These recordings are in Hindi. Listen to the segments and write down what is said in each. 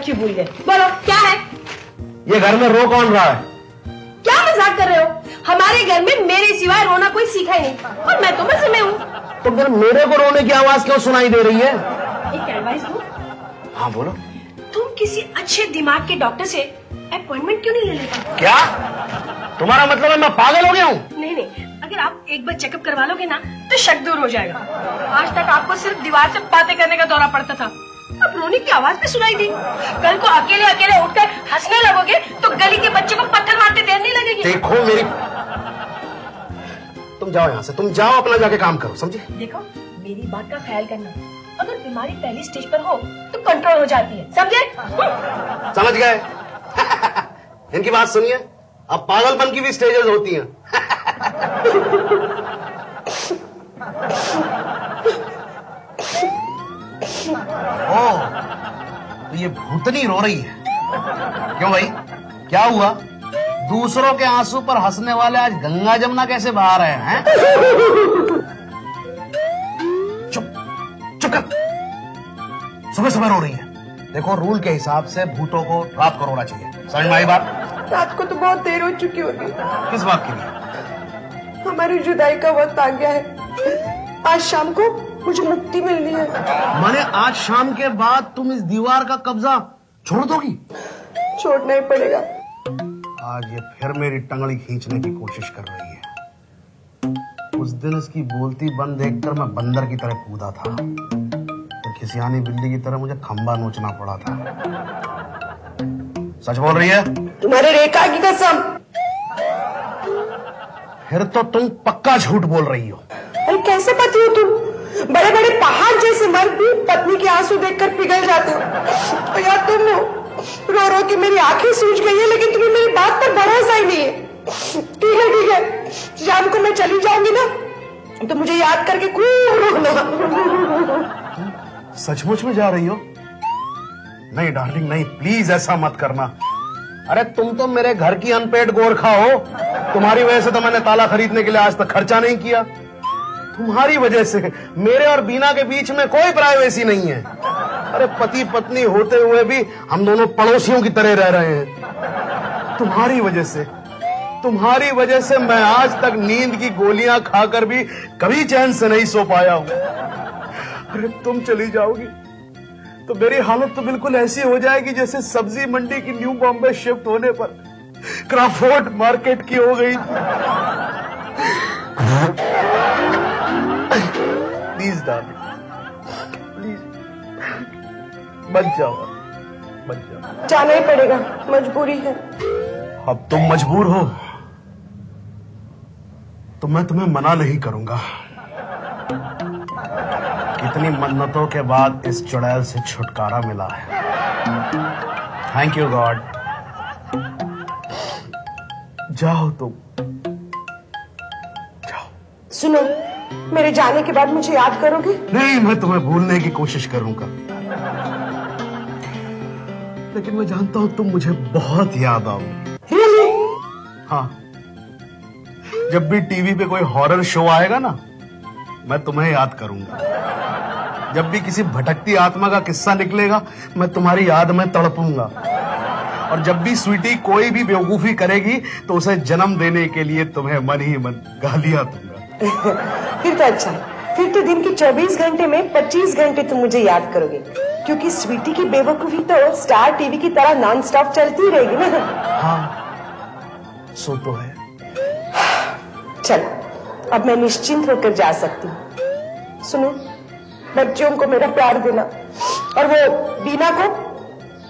क्यों भूल गए? बोलो क्या है? ये घर में रो कौन रहा है? क्या मजाक कर रहे हो? हमारे घर में मेरे सिवाय रोना कोई सीखा ही नहीं, और मैं तो मजे में हूँ। तो फिर मेरे को रोने की आवाज क्यों सुनाई दे रही है? एक एडवाइस दूं? हाँ बोलो। तुम किसी अच्छे दिमाग के डॉक्टर से अपॉइंटमेंट क्यों नहीं ले लेते? क्या तुम्हारा मतलब है मैं पागल हो गया हूँ? नहीं, अगर आप एक बार चेकअप करवा लोगे ना तो शक दूर हो जाएगा। आज तक आपको सिर्फ दीवार से बातें करने का दौरा पड़ता था, अब रोने की आवाज भी सुनाई दी। कल को अकेले अकेले उठकर हंसने लगोगे तो गली के बच्चों को पत्थर मारते देर नहीं लगेगी। देखो मेरी, तुम जाओ यहाँ से, तुम जाओ अपना जाके काम करो, समझे? देखो मेरी बात का ख्याल करना, अगर बीमारी पहली स्टेज पर हो तो कंट्रोल हो जाती है, समझे? समझ गए? इनकी बात सुनिए, अब पागलपन की भी स्टेजेस होती हैं। ओह, तो ये भूतनी रो रही है। क्यों भाई, क्या हुआ? दूसरों के आंसू पर हंसने वाले आज गंगा जमुना कैसे बहा रहे हैं? चुप चुप कर, सुबह सुबह रो रही है। देखो रूल के हिसाब से भूतों को रात को रोना चाहिए, समझ में आई बात? रात को तो बहुत देर हो चुकी होगी। किस बात के लिए? हमारी जुदाई का वक्त आ गया है, आज शाम को मुझे मुक्ति मिलनी है। माने आज शाम के बाद तुम इस दीवार का कब्जा छोड़ दोगी? छोड़ना ही पड़ेगा। आज ये फिर मेरी टंगड़ी खींचने की कोशिश कर रही है। उस दिन इसकी बोलती बंद देखकर मैं बंदर की तरह कूदा था, तो खिसियानी बिल्ली की तरह मुझे खंबा नोचना पड़ा था। सच बोल रही है? तुम्हारे रेखा की कसम। फिर तो तुम पक्का झूठ बोल रही हो। अरे कैसे पति हो तुम? बड़े बड़े पहाड़ जैसे मर्द भी पत्नी के आंसू देखकर पिघल जाते हो, या तुम हो रो रो के मेरी आंखें सूज गई है, लेकिन तुम्हें मेरी बात पर भरोसा ही नहीं है। ठीक है, शाम को मैं चली जाऊंगी ना तो मुझे याद करके खूब रोना। सचमुच में जा रही हो? नहीं डार्लिंग नहीं, प्लीज ऐसा मत करना। अरे तुम तो मेरे घर की अनपेड गोरखा हो, तुम्हारी वजह से तो मैंने ताला खरीदने के लिए आज तक खर्चा नहीं किया। तुम्हारी वजह से मेरे और बीना के बीच में कोई प्राइवेसी नहीं है। अरे पति पत्नी होते हुए भी हम दोनों पड़ोसियों की तरह रह रहे हैं। तुम्हारी वजह से मैं आज तक नींद की गोलियां खाकर भी कभी चैन से नहीं सो पाया हूं। अरे तुम चली जाओगी तो मेरी हालत तो बिल्कुल ऐसी हो जाएगी जैसे सब्जी मंडी की न्यू बॉम्बे शिफ्ट होने पर क्राफोर्ड मार्केट की हो गई। प्लीज डार्लिंग, प्लीज बच जाओ। जाना ही पड़ेगा, मजबूरी है। अब तुम मजबूर हो तो मैं तुम्हें मना नहीं करूंगा। कितनी मन्नतों के बाद इस चुड़ैल से छुटकारा मिला है। Thank you God. जाओ तुम, जाओ। सुनो, मेरे जाने के बाद मुझे याद करोगे? नहीं, मैं तुम्हें भूलने की कोशिश करूंगा, लेकिन मैं जानता हूं तुम मुझे बहुत याद आओगे। हाँ, जब भी टीवी पे कोई हॉरर शो आएगा ना, मैं तुम्हें याद करूंगा। जब भी किसी भटकती आत्मा का किस्सा निकलेगा, मैं तुम्हारी याद में तड़पूंगा। और जब भी स्वीटी कोई भी बेवकूफी करेगी तो उसे जन्म देने के लिए तुम्हें मन ही मन गालियां दूंगा। फिर तो अच्छा, फिर तो दिन के 24 घंटे में 25 घंटे तुम मुझे याद करोगे, क्योंकि स्वीटी की बेवकूफी तो स्टार टीवी की तरह नॉन स्टॉप चलती रहेगी ना। हाँ, सो तो है। चलो, अब मैं निश्चिंत होकर जा सकती हूँ। सुनो, बच्चों को मेरा प्यार देना, और वो बीना को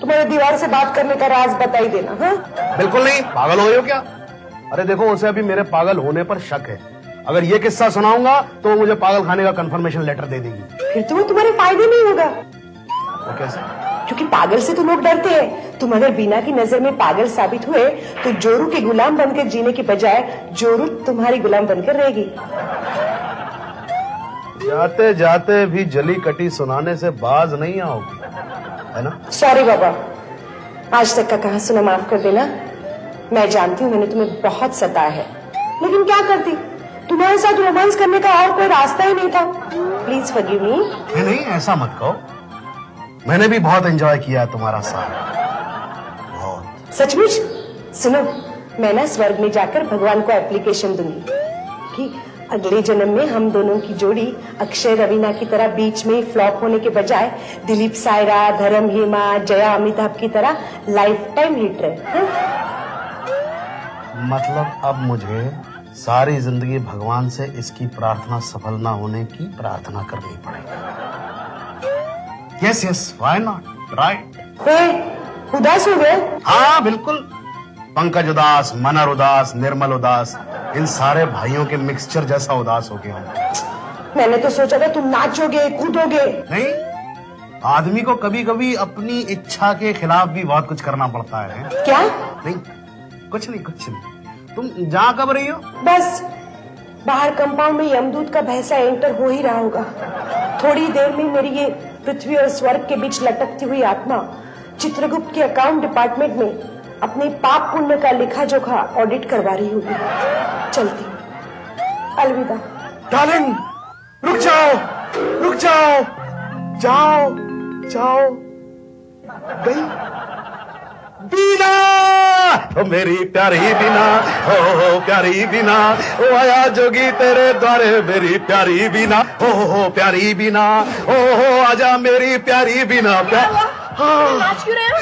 तुम्हारे दीवार से बात करने का राज बताई देना। हाँ? बिल्कुल नहीं, पागल हो गए हो क्या? अरे देखो, उसे अभी मेरे पागल होने पर शक है। अगर ये किस्सा सुनाऊंगा तो वो मुझे पागल खाने का कंफर्मेशन लेटर दे देगी। फिर तो वो तुम्हारे फायदे नहीं होगा। वो कैसे? क्योंकि पागल से तो लोग डरते हैं। तुम अगर बीना की नजर में पागल साबित हुए तो जोरू के गुलाम बनकर जीने की बजाय जोरू तुम्हारी गुलाम बनकर रहेगी। जाते जाते भी जली कटी सुनाने से बाज नहीं आओगी, है ना? सॉरी बाबा, आज तक का कहा सुना माफ कर देना। मैं जानती हूँ मैंने तुम्हें बहुत सताया है, लेकिन क्या करती, तुम्हारे साथ रोमांस करने का और कोई रास्ता ही नहीं था। Please forgive me. नहीं, ऐसा मत कहो। मैंने भी बहुत एंजॉय किया तुम्हारा साथ, बहुत। सचमुच? सुनो, मैं ना स्वर्ग में जाकर भगवान को एप्लीकेशन दूंगी कि अगले जन्म में हम दोनों की जोड़ी अक्षय रवीना की तरह बीच में फ्लॉप होने के बजाय दिलीप सायरा, धर्म हेमा, जया अमिताभ की तरह लाइफ टाइम हिट रहे। मतलब अब मुझे सारी जिंदगी भगवान से इसकी प्रार्थना सफल ना होने की प्रार्थना करनी पड़ेगी। Yes yes, why not, right. उदास हो गए? हाँ बिल्कुल। पंकज उदास, मनर उदास, निर्मल उदास, इन सारे भाइयों के मिक्सचर जैसा उदास हो गया हूं। मैंने तो सोचा था तुम नाचोगे, कूदोगे। नहीं, आदमी को कभी कभी अपनी इच्छा के खिलाफ भी बहुत कुछ करना पड़ता है। क्या? नहीं, कुछ नहीं, कुछ नहीं। तुम जहाँ कब रही हो? बस बाहर कंपाउंड में यमदूत का भैंसा एंटर हो ही रहा होगा। थोड़ी देर में मेरी ये पृथ्वी और स्वर्ग के बीच लटकती हुई आत्मा चित्रगुप्त के अकाउंट डिपार्टमेंट में अपने पाप पुण्य का लेखा जोखा ऑडिट करवा रही होगी। चलती, अलविदा। डार्लिंग, रुक जाओ, रुक जाओ, जाओ जाओ। गई बीना, ओ मेरी प्यारी बीना, ओ प्यारी बीना, ओ आया जोगी तेरे द्वारे मेरी प्यारी बीना, ओ प्यारी बीना, ओ आजा मेरी प्यारी बीना। नाच क्यों रहे हो?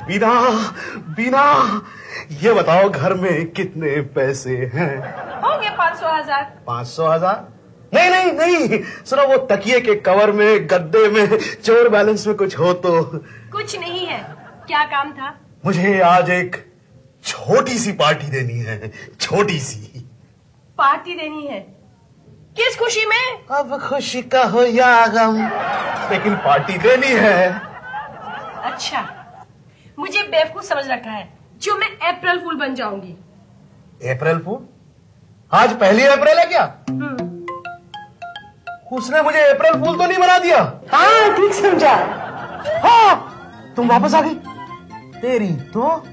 बीना, बीना, ये बताओ घर में कितने पैसे हैं? होंगे 500,000। 500,000? नहीं नहीं नहीं, सुनो, वो तकिए के कवर में, गद्दे में, चोर बैलेंस में कुछ हो तो। कुछ नहीं है। क्या काम था? मुझे आज एक छोटी सी पार्टी देनी है, छोटी सी पार्टी देनी है? किस खुशी में? अब खुशी का हो या गम, लेकिन पार्टी देनी है। अच्छा, मुझे बेवकूफ समझ रखा है जो मैं अप्रैल फूल बन जाऊंगी। अप्रैल फूल? आज 1 अप्रैल है क्या? उसने मुझे अप्रैल फूल तो नहीं बना दिया? हाँ, ठीक समझा। हाँ, तुम वापस आ गई। तेरी तो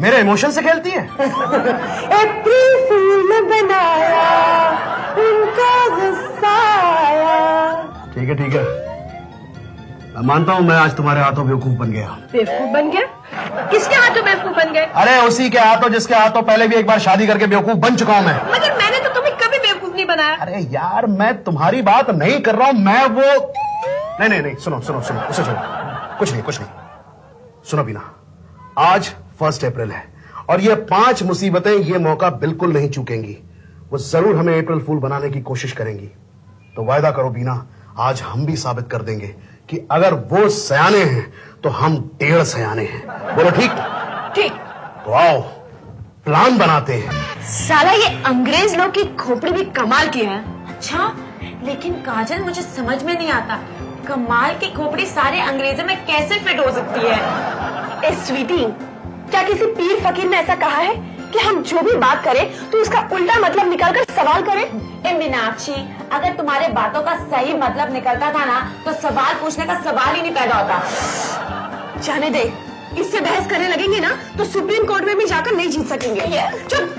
मेरे इमोशन से खेलती है। अप्रैल फूल न बनाया, उनका गुस्सा आया। ठीक है ठीक है, मैं मानता हूँ मैं आज तुम्हारे हाथों बेवकूफ बन गया। बेवकूफ बन गया? किसके हाथों बेवकूफ बन गए? अरे उसी के हाथों जिसके हाथों पहले भी एक बार शादी करके बेवकूफ बन चुका हूँ मैं। मगर मैंने तो तुम्हें कभी बेवकूफ नहीं बनाया। अरे यार, मैं तुम्हारी बात नहीं कर रहा हूँ, मैं वो नहीं नहीं नहीं, सुनो सुनो सुनो, उसे छोड़ो, कुछ नहीं कुछ नहीं। सुनो बीना, आज 1 अप्रैल है और ये 5 मुसीबतें ये मौका बिल्कुल नहीं चूकेंगी। वो जरूर हमें अप्रैल फूल बनाने की कोशिश करेंगी। तो वायदा करो बीना, आज हम भी साबित कर देंगे कि अगर वो सयाने हैं तो हम 1.5 सयाने हैं। बोलो ठीक? ठीक। तो आओ प्लान बनाते हैं। साला ये अंग्रेज लोग की खोपड़ी भी कमाल की है। अच्छा, लेकिन काजल मुझे समझ में नहीं आता, कमाल की खोपड़ी सारे अंग्रेजों में कैसे फिट हो सकती है? ए स्वीटी, क्या किसी पीर फकीर ने ऐसा कहा है कि हम जो भी बात करें तो उसका उल्टा मतलब निकालकर सवाल करें? ए मीनाक्षी, अगर तुम्हारे बातों का सही मतलब निकलता था ना तो सवाल पूछने का सवाल ही नहीं पैदा होता। जाने दे, इससे बहस करने लगेंगे ना तो सुप्रीम कोर्ट में भी जाकर नहीं जीत सकेंगे। चुप,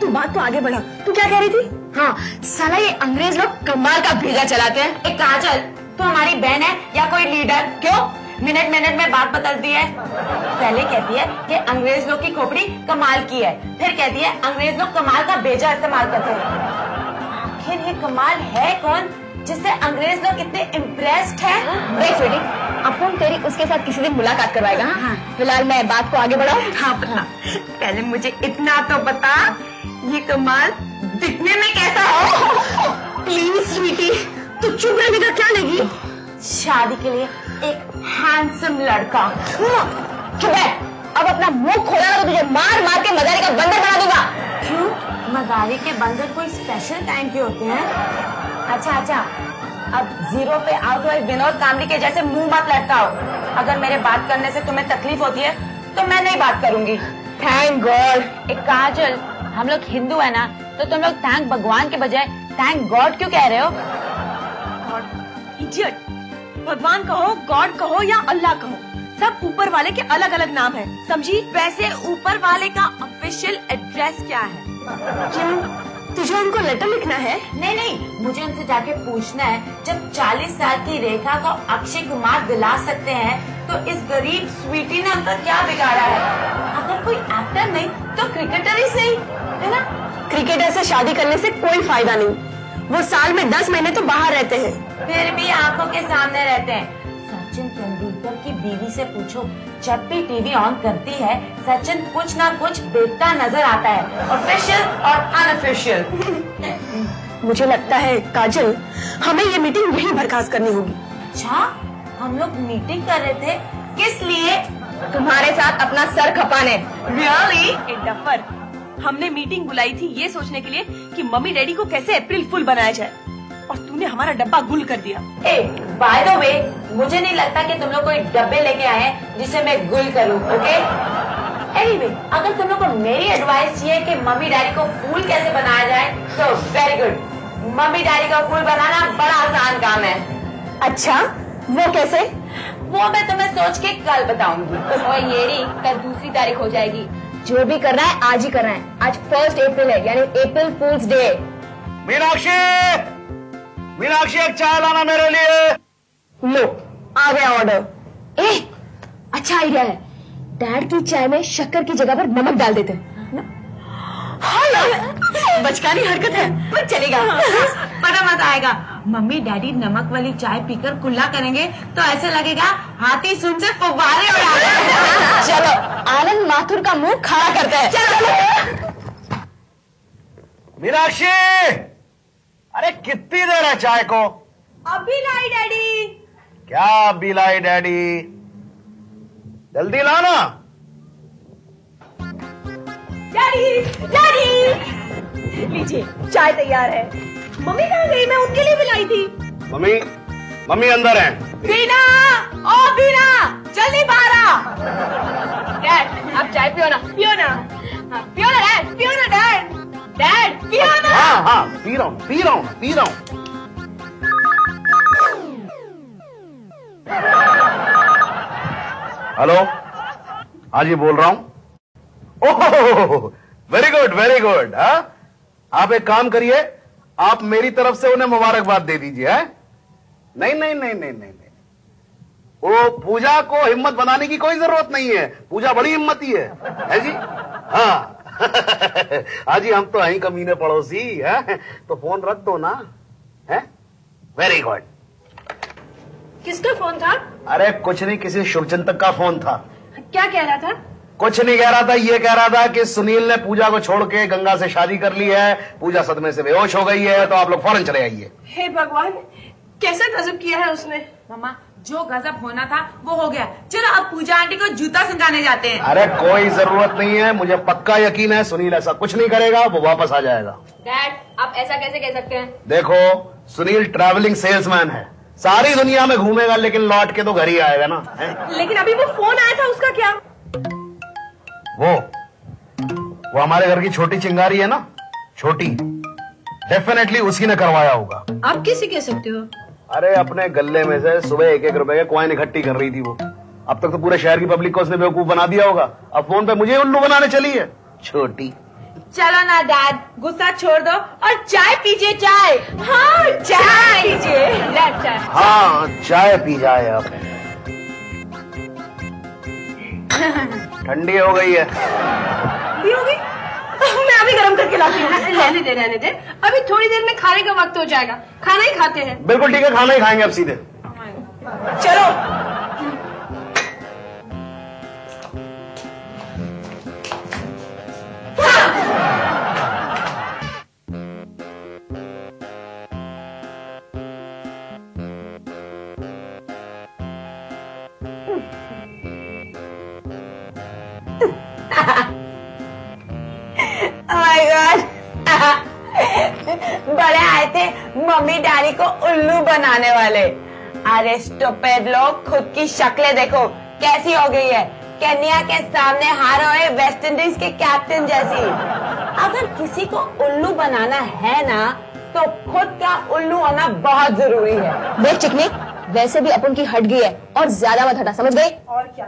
तू बात तो आगे बढ़ा। तू क्या कह रही थी? हाँ, साला ये अंग्रेज लोग कमाल का भेजा चलाते हैं। ए काजल, तू हमारी बहन है या कोई लीडर? क्यों मिनट मिनट में बात बदलती है? पहले कहती है कि अंग्रेज लोग की खोपड़ी कमाल की है, फिर कहती है अंग्रेज लोग कमाल का भेजा इस्तेमाल करते हैं। आखिर ये कमाल है कौन जिससे अंग्रेज लोग इतने इम्प्रेस्ड हैं? देख बेटी, अपन तेरी उसके साथ किसी दिन मुलाकात करवाएगा। हाँ, फिलहाल मैं बात को आगे बढ़ाऊं। हाँ बता, पहले मुझे इतना तो बता, ये कमाल दिखने में कैसा है? प्लीज स्वीटी, तू चुप रहने का क्या लगी? शादी के लिए एक हैंडसम लड़का। चुप है, अब अपना मुंह खोला तो तुझे मार मार के मदारी का बंदर बना दूंगा। क्यों, मदारी के बंदर कोई स्पेशल टाइम के होते हैं? अच्छा, अब 0 पे आउट हुए विनोद कामली के जैसे मुंह मत लटकाओ। अगर मेरे बात करने से तुम्हें तकलीफ होती है तो मैं नहीं बात करूंगी। Thank God. एक काजल, हम लोग हिंदू है ना, तो तुम लोग थैंक भगवान के बजाय थैंक गॉड क्यों कह रहे हो? इडियट, भगवान कहो, गॉड कहो या अल्लाह कहो, सब ऊपर वाले के अलग अलग नाम है, समझी? वैसे ऊपर वाले का ऑफिशियल एड्रेस क्या है? क्या? तुझे उनको लेटर लिखना है? नहीं नहीं, मुझे उनसे जाके पूछना है, जब 40 साल की रेखा को अक्षय कुमार दिला सकते हैं तो इस गरीब स्वीटी ने उनका क्या बिगाड़ा है? अगर कोई एक्टर नहीं तो क्रिकेटर ही सही, है ना? क्रिकेटर से शादी करने से कोई फायदा नहीं, वो साल में 10 महीने तो बाहर रहते हैं। फिर भी आंखों के सामने रहते हैं। सचिन तेंदुलकर की बीवी से पूछो, जब भी टीवी ऑन करती है सचिन कुछ ना कुछ बेचता नजर आता है, ऑफिशियल और अनऑफिशियल। मुझे लगता है काजल, हमें ये मीटिंग यही बर्खास्त करनी होगी। अच्छा, हम लोग मीटिंग कर रहे थे, किस लिए? तुम्हारे साथ अपना सर खपाने। रियली? ए डफर, हमने मीटिंग बुलाई थी ये सोचने के लिए कि मम्मी डैडी को कैसे अप्रैल फुल बनाया जाए, और तूने हमारा डब्बा गुल कर दिया। ए, बाय द वे, मुझे नहीं लगता कि तुम लोग कोई डब्बे लेके आए हैं जिसे मैं गुल करूं, ओके? एनीवे, अगर तुम लोग को मेरी एडवाइस चाहिए कि मम्मी डैडी को फूल कैसे बनाया जाए, तो वेरी गुड। मम्मी डैडी को फूल बनाना बड़ा आसान काम है। अच्छा, वो कैसे? वो मैं तुम्हें सोच के कल बताऊंगी। और येरी, कल दूसरी तारीख हो जाएगी। जो भी करना है आज ही करना है। आज 1 अप्रैल है, यानी अप्रैल फूल्स डे। मीनाक्षी, मीनाक्षी एक चाय लाना मेरे लिए। लो, आ गया ऑर्डर। ए, अच्छा आइडिया है। डैड की चाय में शक्कर की जगह पर नमक डाल देते हैं। हाँ, बचकानी हरकत है, पर चलेगा। बड़ा मजा आएगा। मम्मी डैडी नमक वाली चाय पीकर कुल्ला करेंगे तो ऐसे लगेगा हाथी सुन से फुब्बारे उड़ा रहे हैं। चलो, आनंद माथुर का मुंह खड़ा करते हैं। चलो। मीनाक्षी, अरे कितनी देर है चाय को? अभी लाई डैडी। क्या अभी लाई डैडी? जल्दी लाना। डैडी, डैडी, लीजिए चाय तैयार है। मम्मी कहाँ गई? मैं उनके लिए भी लाई थी। मम्मी, मम्मी अंदर है। बीना, ओ बीना, जल्दी बाहर आ। डैड, आप चाय पियो ना। पियो ना। हाँ, पियो ना डैड, पियो ना डैड। डैड, पियो ना। हाँ हाँ, पी रहा हूँ, पी रहा हूँ, पी रहा हूँ। हेलो, हाँ जी बोल रहा हूँ। ओह, वेरी गुड वेरी गुड। हाँ, आप एक काम करिए, आप मेरी तरफ से उन्हें मुबारकबाद दे दीजिए। है? नहीं नहीं नहीं नहीं नहीं नहीं, वो पूजा को हिम्मत बनाने की कोई जरूरत नहीं है। पूजा बड़ी हिम्मती है जी? हाँ हाँ जी, हम तो हैं कमीने पड़ोसी है, तो फोन रख दो ना। है? Very good. किसका फोन था? अरे कुछ नहीं, किसी शुभचिंतक का फोन था। क्या कह रहा था? कुछ नहीं कह रहा था, ये कह रहा था कि सुनील ने पूजा को छोड़ के गंगा से शादी कर ली है, पूजा सदमे से बेहोश हो गई है, तो आप लोग फौरन चले आइए। हे भगवान, कैसा गजब किया है उसने। मम्मा, जो गजब होना था वो हो गया। चलो अब पूजा आंटी को जूता सिखाने जाते हैं। अरे कोई जरूरत नहीं है, मुझे पक्का यकीन है सुनील ऐसा कुछ नहीं करेगा, वो वापस आ जाएगा। डैड, आप ऐसा कैसे कह सकते हैं? देखो, सुनील ट्रैवलिंग सेल्समैन है, सारी दुनिया में घूमेगा लेकिन लौट के तो घर ही आएगा ना। है? लेकिन अभी वो फोन आया था, उसका क्या? वो हमारे घर की छोटी चिंगारी है ना, छोटी, डेफिनेटली उसी ने करवाया होगा। आप कैसे कह सकते हो? अरे अपने गल्ले में से सुबह 1-1 रुपए के कॉइन इकट्ठी कर रही थी वो। अब तक तो पूरे शहर की पब्लिक को उसने बेवकूफ बना दिया होगा, अब फोन पे मुझे उल्लू बनाने चली है, छोटी। चलो ना डैड, गुस्सा छोड़ दो और चाय पीजिए। चाय, हाँ, चाय पीजिए। डैड चाय। हाँ, चाय पी जाए अब। ठंडी हो गई है। भी होगी? मैं अभी गरम करके लाती हूँ। रहने दे, रहने दे, अभी थोड़ी देर में खाने का वक्त हो जाएगा, खाना ही खाते हैं। बिल्कुल ठीक है, खाना ही खाएंगे अब सीधे। चलो। बड़े आए थे मम्मी डैडी को उल्लू बनाने वाले। अरे स्टूपिड लोग, खुद की शक्लें देखो कैसी हो गई है, केन्या के सामने हारे हुए वेस्ट इंडीज के कैप्टन जैसी। अगर किसी को उल्लू बनाना है ना, तो खुद का उल्लू होना बहुत जरूरी है। देख चिकनी, वैसे भी अपन की हट गई है और ज्यादा मत हटा, समझ गई? और क्या,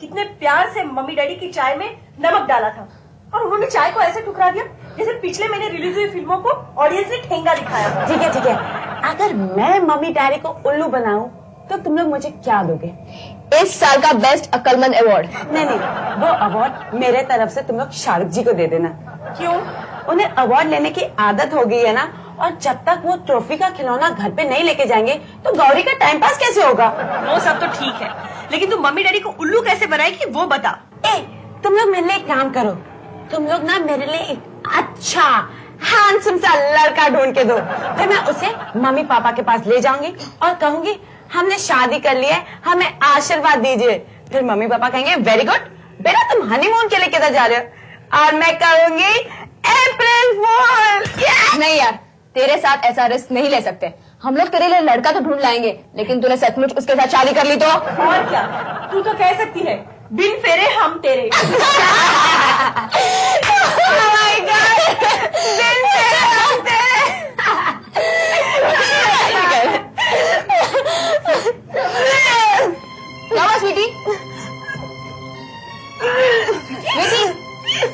कितने प्यार से मम्मी डैडी की चाय में नमक डाला था, और उन्होंने चाय को ऐसे ठुकरा दिया जैसे पिछले महीने रिलीज हुई फिल्मों को ऑडियंस ने ठेंगा दिखाया। ठीक है, अगर मैं मम्मी डैडी को उल्लू बनाऊं तो तुम लोग मुझे क्या दोगे? इस साल का बेस्ट अक्लमंद अवार्ड। नहीं, वो अवार्ड मेरे तरफ से तुम लोग शाहरुख जी को दे देना। क्यों? उन्हें अवार्ड लेने की आदत हो गई है ना, और जब तक वो ट्रॉफी का खिलौना घर पे नहीं लेके जाएंगे तो गौरी का टाइम पास कैसे होगा? वो सब तो ठीक है, लेकिन तुम मम्मी डैडी को उल्लू कैसे बनाएगी वो बता। तुम लोग मेरे लिए एक काम करो, तुम लोग ना मेरे लिए एक अच्छा हैंडसम सा लड़का ढूंढ के दो, फिर मैं उसे मम्मी पापा के पास ले जाऊंगी और कहूंगी हमने शादी कर ली है, हमें आशीर्वाद दीजिए। फिर मम्मी पापा कहेंगे वेरी गुड बेटा, तुम हनीमून के लिए किधर जा रहे हो? और मैं कहूंगी अप्रैल फूल। नहीं यार, तेरे साथ ऐसा रिस्क नहीं ले सकते। हम लोग तेरे लिए लड़का तो ढूंढ लाएंगे, लेकिन तूने सचमुच उसके साथ शादी कर ली तो? और क्या, तू तो कह सकती है बिन फेरे हम तेरे। Oh my God! बिन फेरे हम तेरे। क्या हुआ स्वीटी?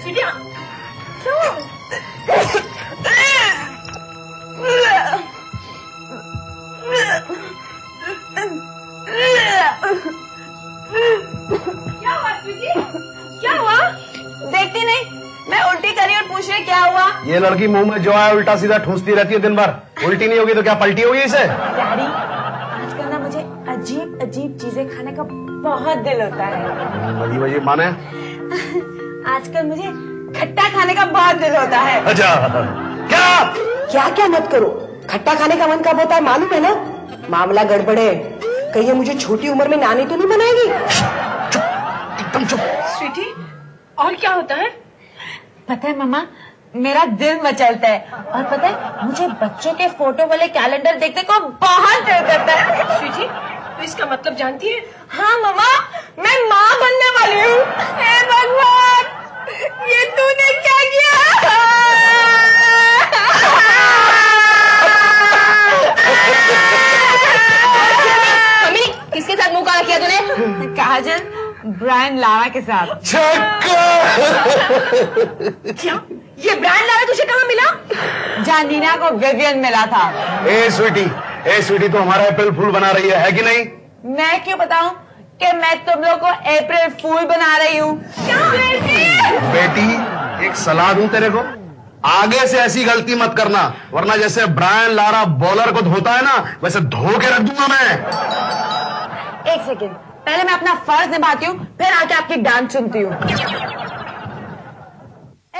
स्वीटी, क्या हुआ स्वीटी? क्या हुआ? देखती नहीं, मैं उल्टी करी और पूछ रही क्या हुआ? ये लड़की मुंह में जो है उल्टा सीधा ठूंसती रहती है दिन भर। उल्टी नहीं होगी तो क्या पलटी होगी इसे? डैडी, आजकल ना मुझे अजीब अजीब चीजें खाने का बहुत दिल होता है। अजीब अजीब माने? आजकल मुझे खट्टा खाने का बहुत दिल होता है। अच्छा, क्या क्या मत करो, खट्टा खाने का मन कब होता है मालूम है ना? मामला गड़बड़ है, कहीं ये मुझे छोटी उम्र में नानी तो नहीं बनाएगी। एकदम चुप। स्वीटी, और क्या होता है? पता है मामा, मेरा दिल मचलता है, और पता है मुझे बच्चों के फोटो वाले कैलेंडर देखने को बहुत दिल करता है। स्वीटी, तो इसका मतलब जानती है? हाँ मामा, मैं माँ बनने वाली हूँ। हे भगवान, ये तूने क्या किया? मम्मी, किसके साथ मुंह काला किया तूने? काजल, ब्रायन लारा के साथ। क्या? ये ब्रांड लारा तुझे कहाँ मिला? जानीना को विवियन मिला था। ए स्वीटी तो हमारा अप्रैल फूल बना रही है कि नहीं? मैं क्यों बताऊं कि मैं तुम लोग को अप्रैल फूल बना रही हूँ? बेटी, एक सलाह दूं तेरे को, आगे से ऐसी गलती मत करना, वरना जैसे ब्रायन लारा बॉलर को धोता है ना, वैसे धो के रख दूंगा मैं। एक सेकेंड, पहले मैं अपना फर्ज निभाती हूँ, फिर आके आपकी डांस सुनती हूँ।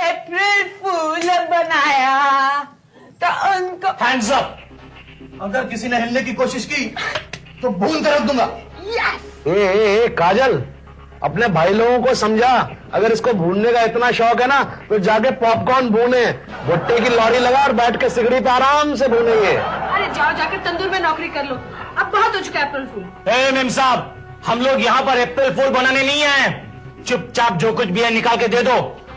अप्रैल फूल बनाया तो उनको हैंड्स अप, अगर किसी ने हिलने की कोशिश की तो भून कर रख दूंगा। ए, काजल, अपने भाई लोगों को समझा, अगर इसको भूनने का इतना शौक है ना तो जाके पॉपकॉर्न भूने, भुट्टे की लौड़ी लगा और बैठ के सिगड़ी पे आराम से भूनेंगे। अरे जाओ जाकर तंदूर में नौकरी कर लो, अब बहुत हो चुका है अप्रैल फूल। ए मेम साहब, हम लोग यहाँ पर अप्रैल फूल बनाने नहीं आए, चुपचाप जो कुछ भी है निकाल के दे दो,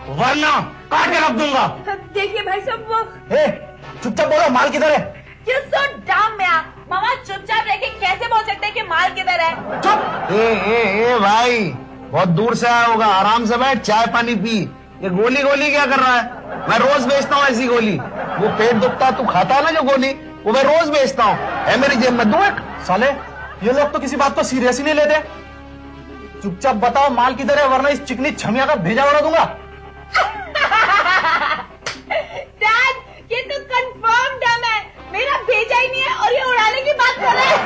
वरना काट के रख दूंगा। देखिए भाई साहब, वो चुपचाप बोलो, माल किधर है? You're so dumb, यार। मामा चुपचाप रह के कैसे बोल सकते हैं कि माल किधर है? चुप। ए भाई, बहुत दूर से आया होगा, आराम से बैठ, चाय पानी पी। ये गोली क्या कर रहा है? मैं रोज बेचता हूँ ऐसी गोली। वो पेट दुखता तू खाता है ना जो गोली, वो मैं रोज बेचता हूँ, है मेरी जेब में। दो एक। साले, ये लोग तो किसी बात को सीरियस ही नहीं लेते। चुपचाप बताओ माल किधर है, वरना इस चिकनी छमिया का भेजा उड़ा दूंगा। डैड, ये तो कंफर्म डम है, मेरा भेजा ही नहीं है और ये उड़ाने की बात कर रहे हैं।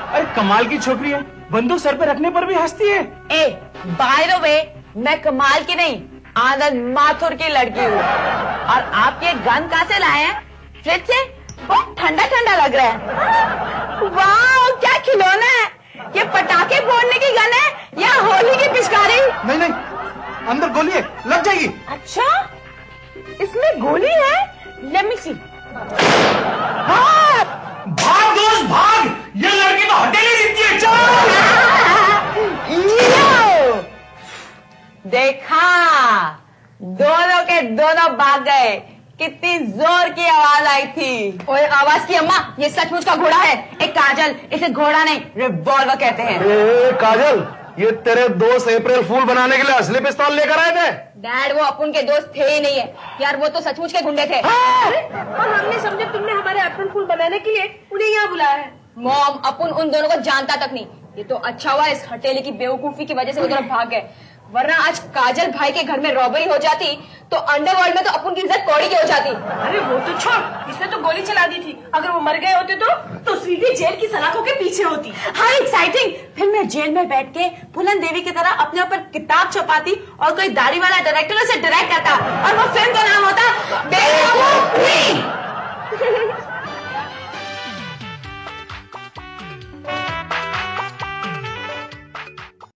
अरे कमाल की छोकरी है, बंदूक सर पे रखने पर भी हंसती है। ए, बाय द वे, मैं कमाल की नहीं, आनंद माथुर की लड़की हूँ। और आप ये गन कहाँ से लाए हैं? फ्रिज से? बहुत ठंडा ठंडा लग रहा है। वाह, क्या खिलौना है! ये पटाखे फोड़ने की गन है या होली की पिचकारी? नहीं, अंदर गोली है, लग जाएगी। अच्छा, इसमें गोली है? लेट मी सी। भाग दोस्त भाग, ये लड़की तो हटेली दिखती है। यो! देखा, दोनों के दोनों भाग गए। कितनी जोर की आवाज आई थी। ओए आवाज की अम्मा, ये सचमुच का घोड़ा है। एक काजल, इसे घोड़ा नहीं रिवॉल्वर कहते हैं। काजल, ये तेरे दोस्त अप्रैल फूल बनाने के लिए असली पिस्तौल लेकर आए थे। डैड वो अपुन के दोस्त थे ही नहीं है यार, वो तो सचमुच के गुंडे थे। और हमने समझे तुमने हमारे अप्रैल फूल बनाने के लिए उन्हें यहाँ बुलाया है। मॉम अपुन उन दोनों को जानता तक नहीं। ये तो अच्छा हुआ इस हटेली की बेवकूफी की वजह से वो दोनों भाग गए, वरना आज काजल भाई के घर में रॉबरी हो जाती तो अंडरवर्ल्ड में तो अपुन की इज्जत कौड़ी की हो जाती। अरे वो तो छोड़, इसने तो गोली चला दी थी। अगर वो मर गए होते तो सीधे जेल की सलाखों के पीछे होती। हाँ एक्साइटिंग। फिर मैं जेल में बैठ के फूलन देवी की तरह अपने ऊपर किताब छपाती और कोई दाढ़ी वाला डायरेक्टर उसे डायरेक्ट करता और वो फिल्म का नाम होता बेवकूफ 3।